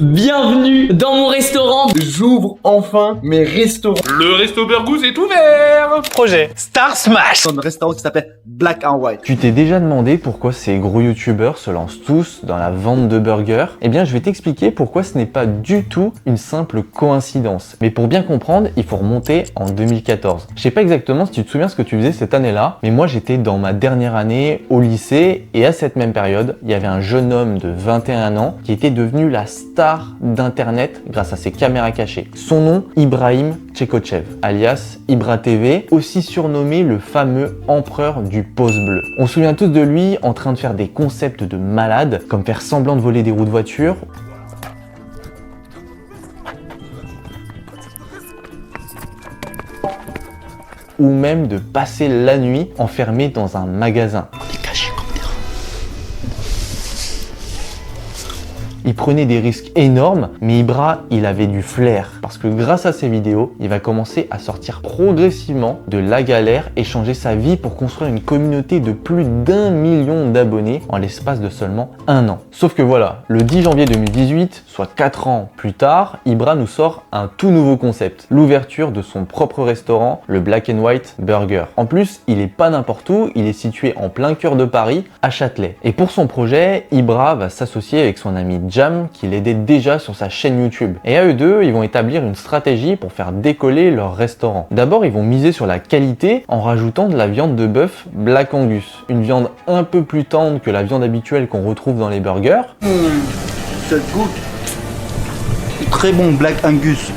Bienvenue dans mon restaurant. J'ouvre enfin mes restaurants. Le Resto Burgous est ouvert. Projet Star Smash. Dans un restaurant qui s'appelle Black and White. Tu t'es déjà demandé pourquoi ces gros youtubeurs se lancent tous dans la vente de burgers? Eh bien, je vais t'expliquer pourquoi ce n'est pas du tout une simple coïncidence. Mais pour bien comprendre, il faut remonter en 2014. Je sais pas exactement si tu te souviens ce que tu faisais cette année-là, mais moi j'étais dans ma dernière année au lycée et à cette même période, il y avait un jeune homme de 21 ans qui était devenu la star d'internet grâce à ses caméras cachées. Son nom, Ibrahim Tchekotchev, alias Ibra TV, aussi surnommé le fameux empereur du pouce bleu. On se souvient tous de lui en train de faire des concepts de malade, comme faire semblant de voler des roues de voiture, ou même de passer la nuit enfermé dans un magasin. Il prenait des risques énormes, mais Ibra, il avait du flair. Parce que grâce à ses vidéos, il va commencer à sortir progressivement de la galère et changer sa vie pour construire une communauté de plus d'1 million d'abonnés en l'espace de seulement un an. Sauf que voilà, le 10 janvier 2018, soit 4 ans plus tard, Ibra nous sort un tout nouveau concept. L'ouverture de son propre restaurant, le Black and White Burger. En plus, il est pas n'importe où, il est situé en plein cœur de Paris, à Châtelet. Et pour son projet, Ibra va s'associer avec son ami Jam qui l'aidait déjà sur sa chaîne YouTube. Et à eux deux, ils vont établir une stratégie pour faire décoller leur restaurant. D'abord, ils vont miser sur la qualité en rajoutant de la viande de bœuf Black Angus, une viande un peu plus tendre que la viande habituelle qu'on retrouve dans les burgers. Ça goûte très bon Black Angus.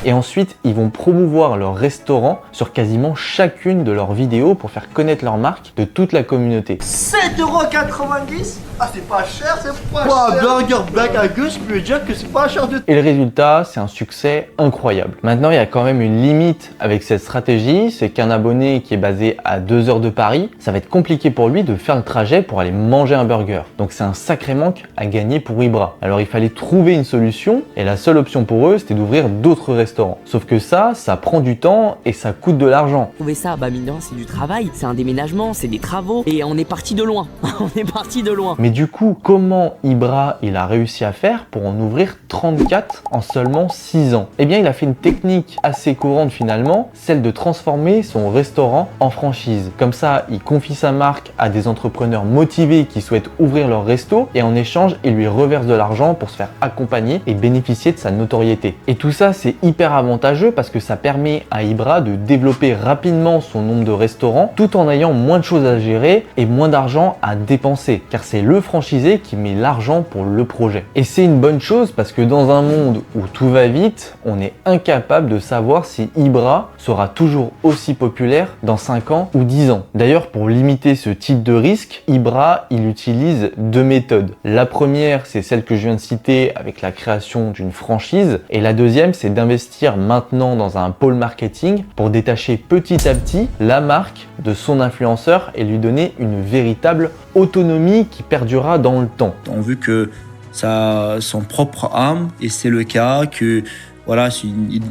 Et ensuite, ils vont promouvoir leur restaurant sur quasiment chacune de leurs vidéos pour faire connaître leur marque de toute la communauté. 7,90 €? Ah, c'est pas cher, c'est pas cher. Un burger Black Angus, je peux dire que c'est pas cher de tout. Et le résultat, c'est un succès incroyable. Maintenant, il y a quand même une limite avec cette stratégie, c'est qu'un abonné qui est basé à 2 heures de Paris, ça va être compliqué pour lui de faire le trajet pour aller manger un burger. Donc c'est un sacré manque à gagner pour Ibra. Alors il fallait trouver une solution, et la seule option pour eux, c'était d'ouvrir d'autres restaurants. Sauf que ça prend du temps et ça coûte de l'argent. Trouver ça, bah mine de rien, c'est du travail, c'est un déménagement, c'est des travaux, et on est parti de loin. On est parti de loin. Mais du coup, comment Ibra il a réussi à faire pour en ouvrir 34 en seulement 6 ans? Eh bien, il a fait une technique assez courante finalement, celle de transformer son restaurant en franchise. Comme ça, il confie sa marque à des entrepreneurs motivés qui souhaitent ouvrir leur resto et en échange, il lui reverse de l'argent pour se faire accompagner et bénéficier de sa notoriété. Et tout ça, c'est hyper avantageux parce que ça permet à Ibra de développer rapidement son nombre de restaurants tout en ayant moins de choses à gérer et moins d'argent à dépenser. Car c'est le franchisé qui met l'argent pour le projet. Et c'est une bonne chose parce que dans un monde où tout va vite, on est incapable de savoir si Ibra sera toujours aussi populaire dans 5 ans ou 10 ans. D'ailleurs, pour limiter ce type de risque, Ibra, il utilise 2 méthodes. La première, c'est celle que je viens de citer avec la création d'une franchise. Et la deuxième, c'est d'investir maintenant dans un pôle marketing pour détacher petit à petit la marque de son influenceur et lui donner une véritable autonomie qui perdurera dans le temps. On veut que ça a son propre âme et c'est le cas que voilà, c'est une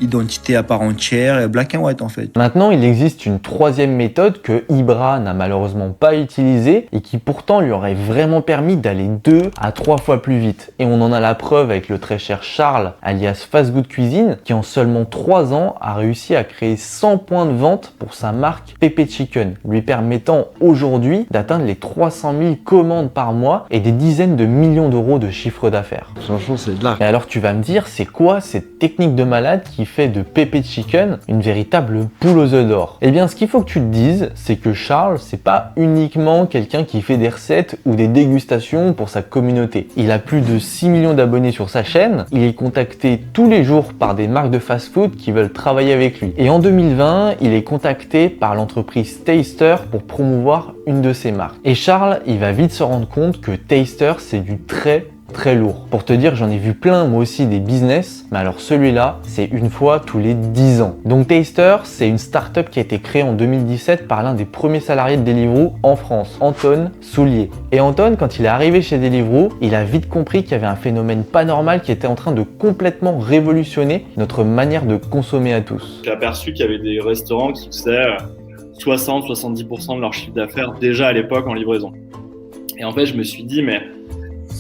identité à part entière, Black and White en fait. Maintenant, il existe une troisième méthode que Ibra n'a malheureusement pas utilisée et qui pourtant lui aurait vraiment permis d'aller 2 à 3 fois plus vite. Et on en a la preuve avec le très cher Charles, alias Fast Good Cuisine, qui en seulement 3 ans a réussi à créer 100 points de vente pour sa marque Pepe Chicken, lui permettant aujourd'hui d'atteindre les 300 000 commandes par mois et des dizaines de millions d'euros de chiffre d'affaires. Franchement, c'est de l'art. Et alors tu vas me dire, c'est quoi cette technique de malade qui fait de Pepe Chicken une véritable poule aux œufs d'or? Eh bien, ce qu'il faut que tu te dises, c'est que Charles, c'est pas uniquement quelqu'un qui fait des recettes ou des dégustations pour sa communauté. Il a plus de 6 millions d'abonnés sur sa chaîne, il est contacté tous les jours par des marques de fast-food qui veulent travailler avec lui. Et en 2020, il est contacté par l'entreprise Taster pour promouvoir une de ses marques. Et Charles, il va vite se rendre compte que Taster, c'est du très lourd. Pour te dire, j'en ai vu plein moi aussi des business, mais alors celui-là, c'est une fois tous les 10 ans. Donc Taster, c'est une startup qui a été créée en 2017 par l'un des premiers salariés de Deliveroo en France, Anton Soulier. Et Anton, quand il est arrivé chez Deliveroo, il a vite compris qu'il y avait un phénomène pas normal qui était en train de complètement révolutionner notre manière de consommer à tous. J'ai aperçu qu'il y avait des restaurants qui faisaient 60-70% de leur chiffre d'affaires déjà à l'époque en livraison. Et en fait, je me suis dit, mais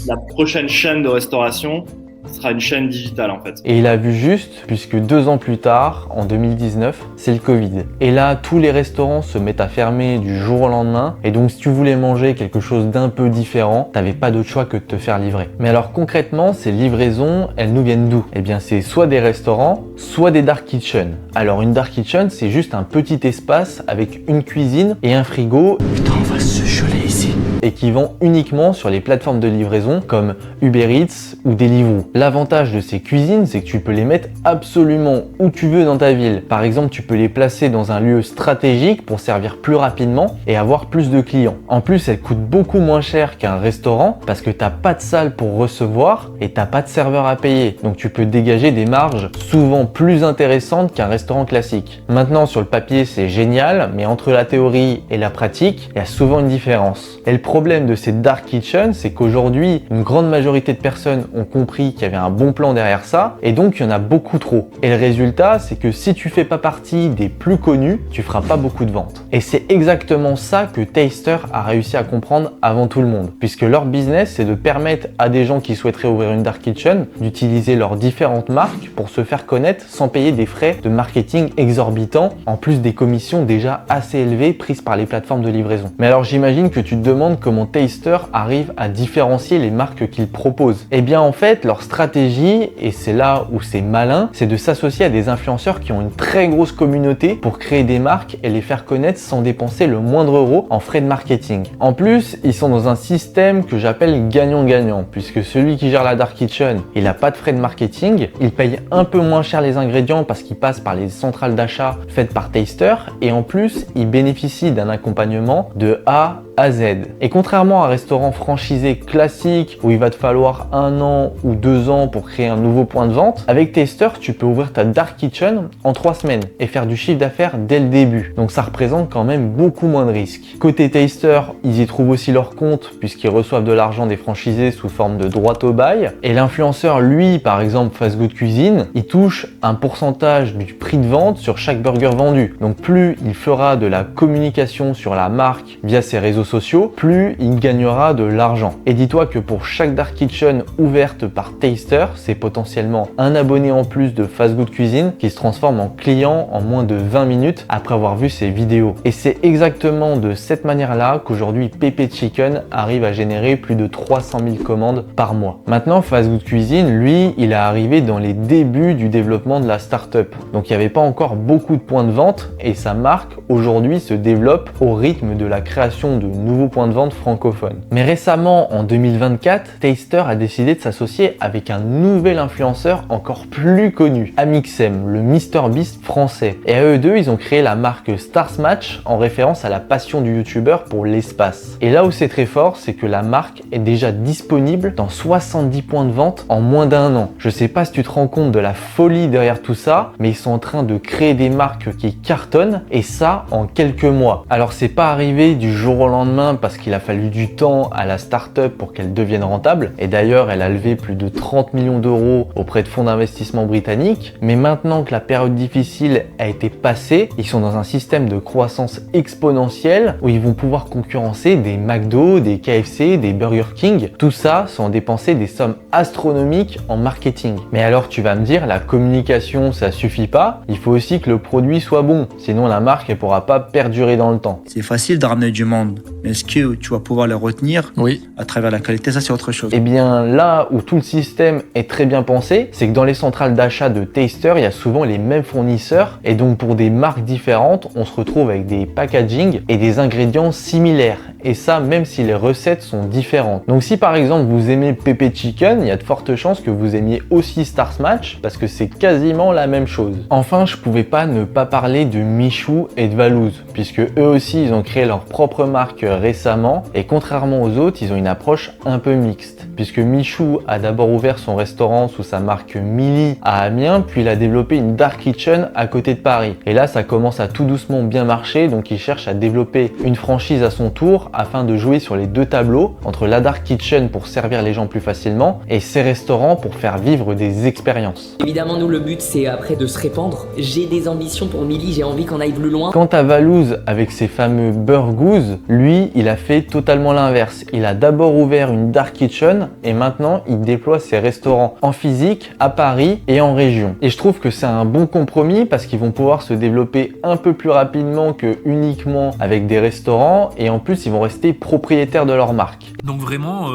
la prochaine chaîne de restauration, ce sera une chaîne digitale en fait. Et il a vu juste, puisque 2 ans plus tard, en 2019, c'est le Covid. Et là, tous les restaurants se mettent à fermer du jour au lendemain. Et donc, si tu voulais manger quelque chose d'un peu différent, t'avais pas d'autre choix que de te faire livrer. Mais alors concrètement, ces livraisons, elles nous viennent d'où? Eh bien, c'est soit des restaurants, soit des dark kitchen. Alors, une dark kitchen, c'est juste un petit espace avec une cuisine et un frigo. Putain, on va se geler ici. Et qui vend uniquement sur les plateformes de livraison comme Uber Eats ou Deliveroo. L'avantage de ces cuisines, c'est que tu peux les mettre absolument où tu veux dans ta ville. Par exemple, tu peux les placer dans un lieu stratégique pour servir plus rapidement et avoir plus de clients. En plus, elles coûtent beaucoup moins cher qu'un restaurant parce que t'as pas de salle pour recevoir et t'as pas de serveur à payer. Donc tu peux dégager des marges souvent plus intéressantes qu'un restaurant classique. Maintenant, sur le papier, c'est génial, mais entre la théorie et la pratique, il y a souvent une différence. Et le problème de ces dark kitchen, c'est qu'aujourd'hui, une grande majorité de personnes ont compris qu'il y avait un bon plan derrière ça, et donc il y en a beaucoup trop. Et le résultat, c'est que si tu fais pas partie des plus connus, tu feras pas beaucoup de ventes. Et c'est exactement ça que Taster a réussi à comprendre avant tout le monde, puisque leur business, c'est de permettre à des gens qui souhaiteraient ouvrir une dark kitchen d'utiliser leurs différentes marques pour se faire connaître sans payer des frais de marketing exorbitants, en plus des commissions déjà assez élevées prises par les plateformes de livraison. Mais alors j'imagine que tu te demandes comment Taster arrive à différencier les marques qu'ils proposent. Eh bien en fait, leur stratégie, et c'est là où c'est malin, c'est de s'associer à des influenceurs qui ont une très grosse communauté pour créer des marques et les faire connaître sans dépenser le moindre euro en frais de marketing. En plus, ils sont dans un système que j'appelle gagnant-gagnant, puisque celui qui gère la dark kitchen, il n'a pas de frais de marketing, il paye un peu moins cher les ingrédients parce qu'il passe par les centrales d'achat faites par Taster, et en plus, il bénéficie d'un accompagnement de A à Z. Et contrairement à un restaurant franchisé classique où il va te falloir 1 an ou 2 ans pour créer un nouveau point de vente, avec Taster, tu peux ouvrir ta dark kitchen en 3 semaines et faire du chiffre d'affaires dès le début. Donc ça représente quand même beaucoup moins de risques. Côté Taster, ils y trouvent aussi leur compte puisqu'ils reçoivent de l'argent des franchisés sous forme de droit au bail. Et l'influenceur, lui, par exemple Fast Good Cuisine, il touche un pourcentage du prix de vente sur chaque burger vendu. Donc plus il fera de la communication sur la marque via ses réseaux sociaux, plus il gagnera de l'argent. Et dis-toi que pour chaque dark kitchen ouverte par Taster, c'est potentiellement un abonné en plus de Fast Good Cuisine qui se transforme en client en moins de 20 minutes après avoir vu ses vidéos. Et c'est exactement de cette manière-là qu'aujourd'hui Pepe Chicken arrive à générer plus de 300 000 commandes par mois. Maintenant, Fast Good Cuisine, lui, il est arrivé dans les débuts du développement de la startup. Donc il n'y avait pas encore beaucoup de points de vente et sa marque aujourd'hui se développe au rythme de la création de nouveaux points de vente francophones. Mais récemment, en 2024, Taster a décidé de s'associer avec un nouvel influenceur encore plus connu, Amixem, le MrBeast français. Et à eux deux, ils ont créé la marque Stars Match en référence à la passion du youtubeur pour l'espace. Et là où c'est très fort, c'est que la marque est déjà disponible dans 70 points de vente en moins d'1 an. Je sais pas si tu te rends compte de la folie derrière tout ça, mais ils sont en train de créer des marques qui cartonnent et ça en quelques mois. Alors c'est pas arrivé du jour au lendemain parce qu'il a fallu du temps à la startup pour qu'elle devienne rentable. Et d'ailleurs, elle a levé plus de 30 millions d'euros auprès de fonds d'investissement britanniques. Mais maintenant que la période difficile a été passée, ils sont dans un système de croissance exponentielle où ils vont pouvoir concurrencer des McDo, des KFC, des Burger King. Tout ça sans dépenser des sommes astronomiques en marketing. Mais alors tu vas me dire, la communication ça suffit pas, il faut aussi que le produit soit bon. Sinon la marque elle pourra pas perdurer dans le temps. C'est facile de ramener du monde, mais est-ce que tu vas pouvoir les retenir à travers la qualité? Ça, c'est autre chose. Et bien là où tout le système est très bien pensé, c'est que dans les centrales d'achat de Taster, il y a souvent les mêmes fournisseurs et donc pour des marques différentes, on se retrouve avec des packaging et des ingrédients similaires. Et ça, même si les recettes sont différentes. Donc si par exemple vous aimez Pepe Chicken, il y a de fortes chances que vous aimiez aussi Stars Match parce que c'est quasiment la même chose. Enfin, je pouvais pas ne pas parler de Michou et de Valouz, puisque eux aussi ils ont créé leur propre marque récemment et contrairement aux autres, ils ont une approche un peu mixte. Puisque Michou a d'abord ouvert son restaurant sous sa marque Milly à Amiens, puis il a développé une dark kitchen à côté de Paris. Et là, ça commence à tout doucement bien marcher, donc il cherche à développer une franchise à son tour afin de jouer sur les deux tableaux, entre la dark kitchen pour servir les gens plus facilement et ses restaurants pour faire vivre des expériences. Évidemment, nous, le but, c'est après de se répandre. J'ai des ambitions pour Milly, j'ai envie qu'on aille plus loin. Quant à Valouz avec ses fameux burgers, lui, Lui, il a fait totalement l'inverse. Il a d'abord ouvert une dark kitchen et maintenant il déploie ses restaurants en physique à Paris et en région. Et je trouve que c'est un bon compromis parce qu'ils vont pouvoir se développer un peu plus rapidement que uniquement avec des restaurants et en plus ils vont rester propriétaires de leur marque. Donc vraiment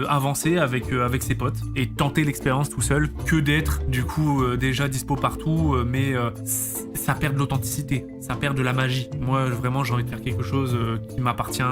avancer avec ses potes et tenter l'expérience tout seul que d'être du coup déjà dispo partout mais ça perd de l'authenticité, ça perd de la magie. Moi vraiment j'ai envie de faire quelque chose qui m'appartient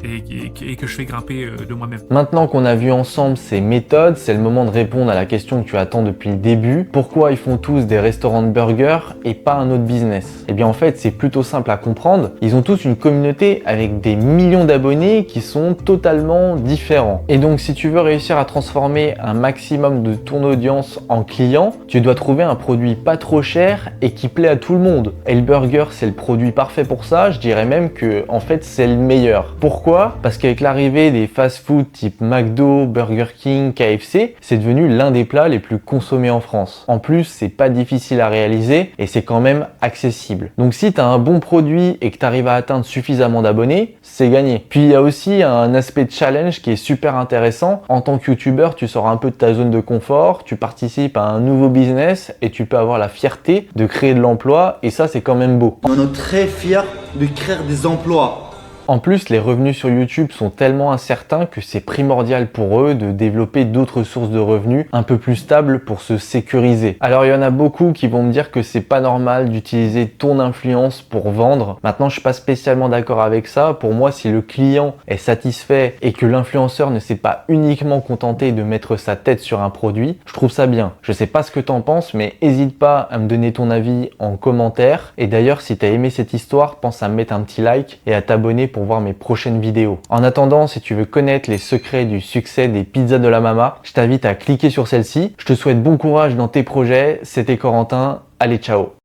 et que je fais grimper de moi-même. Maintenant qu'on a vu ensemble ces méthodes, c'est le moment de répondre à la question que tu attends depuis le début. Pourquoi ils font tous des restaurants de burgers et pas un autre business? Eh bien en fait c'est plutôt simple à comprendre. Ils ont tous une communauté avec des millions d'abonnés qui sont totalement différents. Et donc si tu veux réussir à transformer un maximum de ton audience en client, tu dois trouver un produit pas trop cher et qui plaît à tout le monde. Et le burger c'est le produit parfait pour ça, je dirais même que en fait c'est le meilleur. Pourquoi? Parce qu'avec l'arrivée des fast-food type McDo, Burger King, KFC, c'est devenu l'un des plats les plus consommés en France. En plus, c'est pas difficile à réaliser et c'est quand même accessible. Donc si tu as un bon produit et que tu arrives à atteindre suffisamment d'abonnés, c'est gagné. Puis il y a aussi un aspect de challenge qui est super intéressant. En tant que youtubeur, tu sors un peu de ta zone de confort, tu participes à un nouveau business et tu peux avoir la fierté de créer de l'emploi et ça c'est quand même beau. On est très fiers de créer des emplois. En plus, les revenus sur YouTube sont tellement incertains que c'est primordial pour eux de développer d'autres sources de revenus un peu plus stables pour se sécuriser. Alors il y en a beaucoup qui vont me dire que c'est pas normal d'utiliser ton influence pour vendre. Maintenant, je suis pas spécialement d'accord avec ça. Pour moi, si le client est satisfait et que l'influenceur ne s'est pas uniquement contenté de mettre sa tête sur un produit, je trouve ça bien. Je sais pas ce que t'en penses, mais hésite pas à me donner ton avis en commentaire. Et d'ailleurs, si t'as aimé cette histoire, pense à me mettre un petit like et à t'abonner pour voir mes prochaines vidéos. En attendant, si tu veux connaître les secrets du succès des pizzas de la Mama, je t'invite à cliquer sur celle-ci. Je te souhaite bon courage dans tes projets. C'était Corentin. Allez, ciao!